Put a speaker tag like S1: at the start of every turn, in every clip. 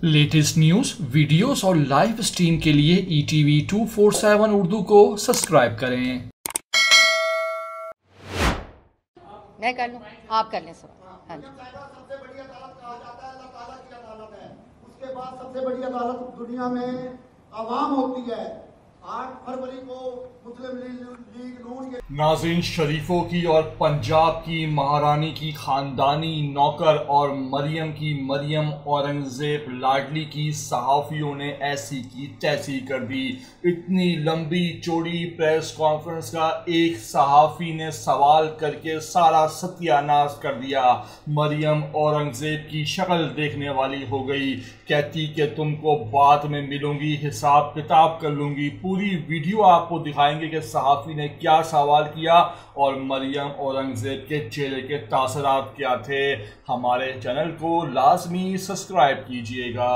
S1: Latest news, videos और live stream के लिए ETV 247 उर्दू को सब्सक्राइब करें।
S2: मैं कर लूं, आप कर लें सवाल। हाँ जी।
S3: सबसे बड़ी अदालत कहा जाता है अल्लाह ताला की अदालत है। उसके बाद सबसे बड़ी अदालत दुनिया में अवाम होती है। 8 फरवरी को मुस्लिम लीग नून के
S1: नाज़रीन, शरीफों की और पंजाब की महारानी की खानदानी नौकर और मरियम की मरियम औरंगजेब लाडली की सहाफ़ियों ने ऐसी की तैसी कर दी। इतनी लंबी चौड़ी प्रेस कॉन्फ्रेंस का एक सहाफ़ी ने सवाल करके सारा सत्यानाश कर दिया। मरियम औरंगजेब की शक्ल देखने वाली हो गई। कहती कि तुमको बाद में मिलूंगी, हिसाब किताब कर लूंगी। पूरी वीडियो आपको दिखाएंगे कि सहाफ़ी ने क्या सवाल किया और मरियम औरंगजेब के चेहरे के तासरात क्या थे। हमारे चैनल को लाजमी सब्सक्राइब कीजिएगा।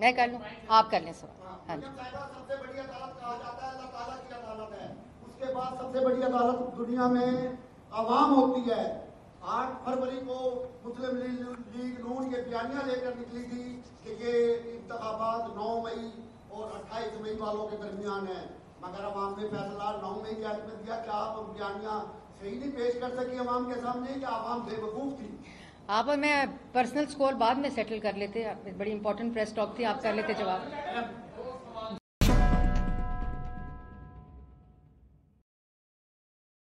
S2: मैं कर लूं, आप कर लें सवाल। हाँ जी।
S3: सबसे बड़ी अदालत कहा जाता है अल्लाह ताला की अदालत है। उसके बाद सबसे बड़ी अदालत दुनिया में अवाम होती है। 8 फरवरी को मुस्लिम लीग नून के बयानिया लेकर निकली थी कि ये इंतखाबात 9 मई और 28 मई वालों के दरमियान है, मगर अवाम ने फैसला 9 मई के हक में दिया। क्या आप बयानिया सही नहीं पेश कर सकी अवाम के सामने, कि अवाम बेवकूफ़ थी?
S2: आप और मैं पर्सनल स्कोर बाद में सेटल कर लेते। बड़ी इंपॉर्टेंट प्रेस टॉक थी, आप कर लेते जवाब।